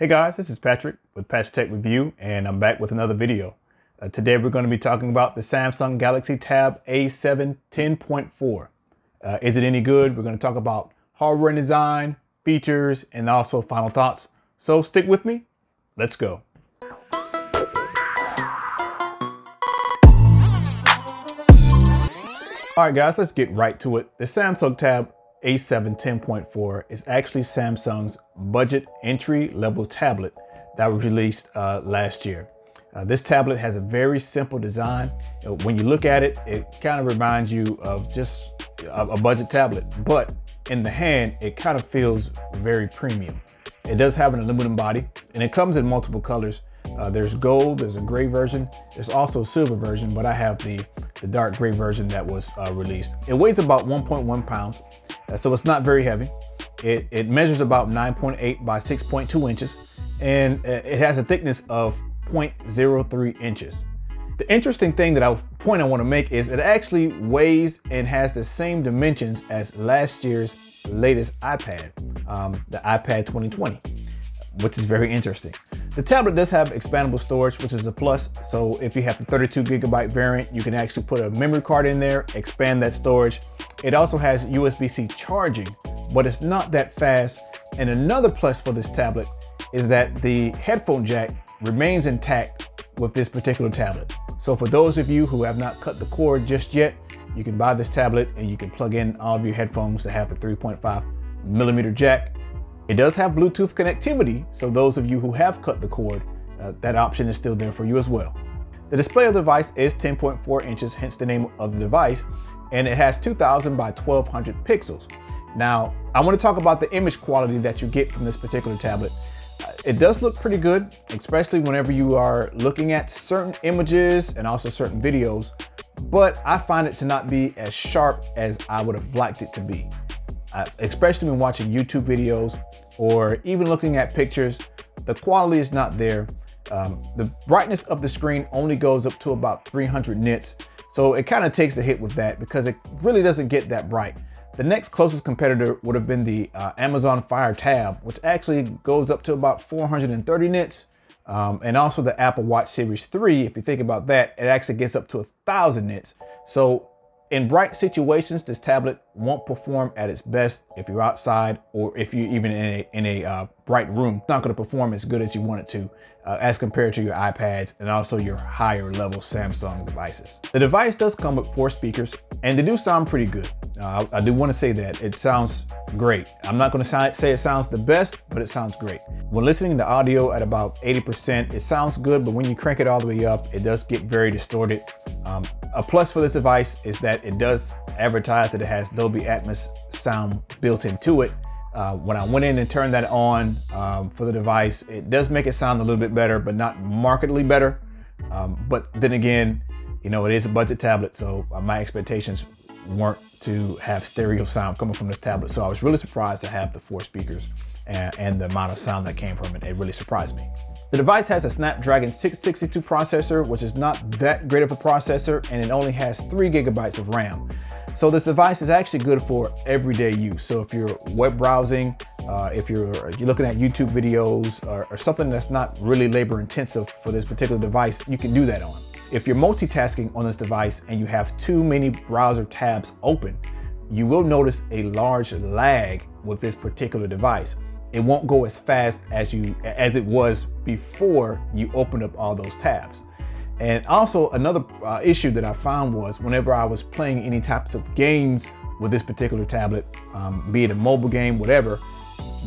Hey guys, this is Patrick with Patch Tech Review, and I'm back with another video. Today we're going to be talking about the Samsung Galaxy Tab A7 10.4. Is it any good? We're going to talk about hardware and design, features, and also final thoughts. So stick with me. Let's go. All right guys, let's get right to it. The Samsung Tab A7 10.4 is actually Samsung's budget entry-level tablet that was released last year. This tablet has a very simple design. When you look at it, it kind of reminds you of just a budget tablet, but in the hand, it kind of feels very premium. It does have an aluminum body, and it comes in multiple colors. There's gold, there's a gray version, there's also a silver version, but I have the dark gray version that was released. It weighs about 1.1 pounds, so it's not very heavy. It measures about 9.8 by 6.2 inches, and it has a thickness of 0.03 inches. The interesting thing I want to make is it actually weighs and has the same dimensions as last year's latest iPad, the iPad 2020, which is very interesting. The tablet does have expandable storage, which is a plus. So if you have the 32GB variant, you can actually put a memory card in there, expand that storage. It also has USB-C charging, but it's not that fast. And another plus for this tablet is that the headphone jack remains intact with this particular tablet. So for those of you who have not cut the cord just yet, you can buy this tablet and you can plug in all of your headphones that have the 3.5mm jack. It does have Bluetooth connectivity, so those of you who have cut the cord, that option is still there for you as well. The display of the device is 10.4 inches, hence the name of the device, and it has 2000 by 1200 pixels. Now, I want to talk about the image quality that you get from this particular tablet. It does look pretty good, especially whenever you are looking at certain images and also certain videos, but I find it to not be as sharp as I would have liked it to be. Especially when watching YouTube videos or even looking at pictures, the quality is not there. The brightness of the screen only goes up to about 300 nits. So it kind of takes a hit with that because it really doesn't get that bright. The next closest competitor would have been the Amazon Fire Tab, which actually goes up to about 430 nits. And also the Apple Watch Series 3, if you think about that, it actually gets up to 1000 nits. So in bright situations, this tablet won't perform at its best if you're outside or if you're even in a bright room. It's not going to perform as good as you want it to as compared to your iPads and also your higher level Samsung devices. The device does come with 4 speakers and they do sound pretty good. I do want to say that it sounds great. I'm not going to say it sounds the best, but it sounds great. When listening to audio at about 80%, it sounds good, but when you crank it all the way up, it does get very distorted. A plus for this device is that it does advertise that it has Dolby Atmos sound built into it. When I went in and turned that on for the device, it does make it sound a little bit better, but not markedly better. But then again, you know, it is a budget tablet, so my expectations weren't to have stereo sound coming from this tablet. So I was really surprised to have the 4 speakers and the amount of sound that came from it. It really surprised me. The device has a Snapdragon 662 processor, which is not that great of a processor, and it only has 3 GB of RAM. So this device is actually good for everyday use. So if you're web browsing, if you're looking at YouTube videos or something that's not really labor intensive for this particular device, you can do that on. If you're multitasking on this device and you have too many browser tabs open, you will notice a large lag with this particular device. It won't go as fast as it was before you opened up all those tabs. And also another issue that I found was whenever I was playing any types of games with this particular tablet, be it a mobile game, whatever,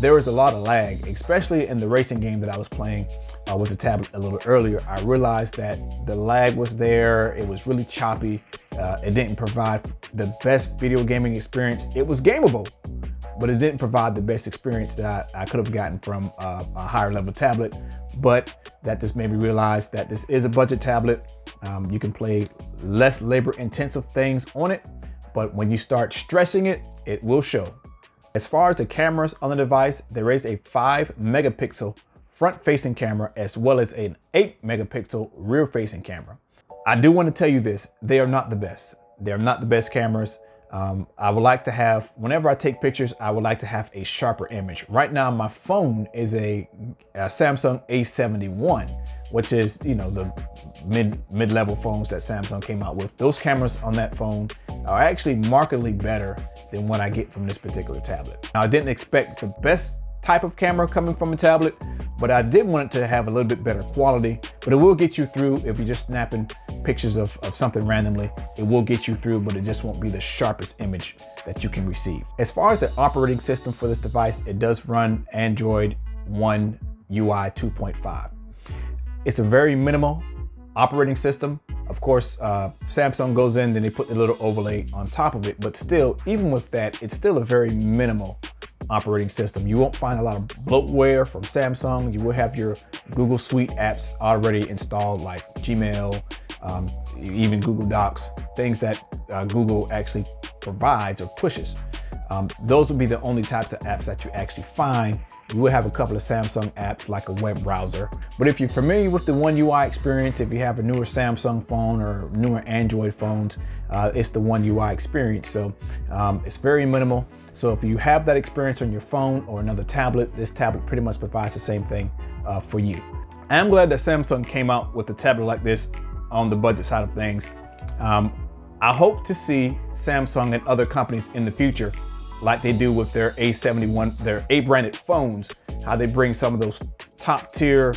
there was a lot of lag, especially in the racing game that I was playing with the tablet a little earlier. I realized that the lag was there. It was really choppy. It didn't provide the best video gaming experience. It was gameable, but it didn't provide the best experience that I could have gotten from a higher level tablet. But that just made me realize that this is a budget tablet. You can play less labor intensive things on it, but when you start stressing it, it will show. As far as the cameras on the device, there is a 5-megapixel front-facing camera as well as an 8-megapixel rear-facing camera. I do want to tell you this, they are not the best. They're not the best cameras. I would like to have, whenever I take pictures, I would like to have a sharper image. Right now, my phone is a Samsung A71, which is, you know, the mid-level phones that Samsung came out with. Those cameras on that phone are actually markedly better than what I get from this particular tablet. Now, I didn't expect the best type of camera coming from a tablet, but I did want it to have a little bit better quality. But it will get you through if you're just snapping pictures of something randomly. It will get you through, but it just won't be the sharpest image that you can receive. As far as the operating system for this device, it does run Android One UI 2.5. It's a very minimal operating system. Of course, Samsung goes in, then they put the little overlay on top of it, but still, even with that, it's still a very minimal operating system. You won't find a lot of bloatware from Samsung. You will have your Google Suite apps already installed, like Gmail, even Google Docs, things that Google actually provides or pushes. Those will be the only types of apps that you actually find. You will have a couple of Samsung apps like a web browser. But if you're familiar with the One UI experience, if you have a newer Samsung phone or newer Android phones, it's the One UI experience. So it's very minimal. So if you have that experience on your phone or another tablet, this tablet pretty much provides the same thing for you. I'm glad that Samsung came out with a tablet like this on the budget side of things. I hope to see Samsung and other companies in the future, like they do with their A71, their A-branded phones, how they bring some of those top tier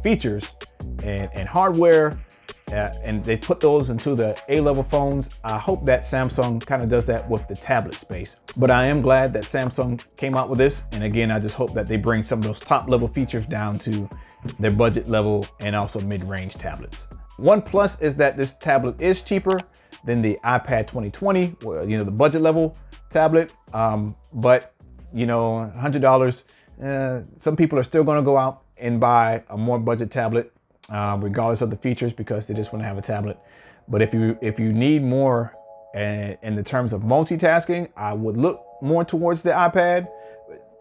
features and hardware, and they put those into the A-level phones. I hope that Samsung kind of does that with the tablet space. But I am glad that Samsung came out with this. And again, I just hope that they bring some of those top level features down to their budget level and also mid-range tablets. One plus is that this tablet is cheaper than the iPad 2020, you know, the budget level tablet. But you know, $100, some people are still going to go out and buy a more budget tablet, regardless of the features, because they just want to have a tablet. But if you need more in the terms of multitasking, I would look more towards the iPad.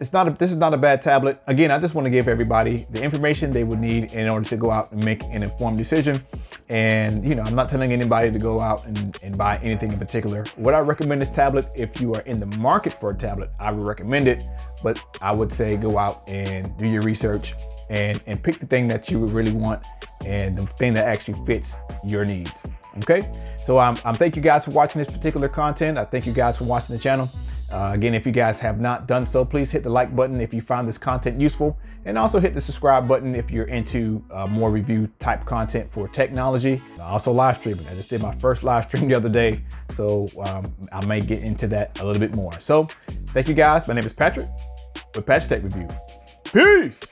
This is not a bad tablet. Again, I just want to give everybody the information they would need in order to go out and make an informed decision. And you know, I'm not telling anybody to go out and buy anything in particular. Would I recommend this tablet? If you are in the market for a tablet, I would recommend it. But I would say go out and do your research and pick the thing that you would really want and the thing that actually fits your needs. Okay, so thank you guys for watching this particular content. I thank you guys for watching the channel. Again, if you guys have not done so, please hit the like button if you found this content useful, and also hit the subscribe button if you're into more review type content for technology. Also live streaming. I just did my first live stream the other day, so I may get into that a little bit more. So thank you guys. My name is Patrick with Patch Tech Review. Peace.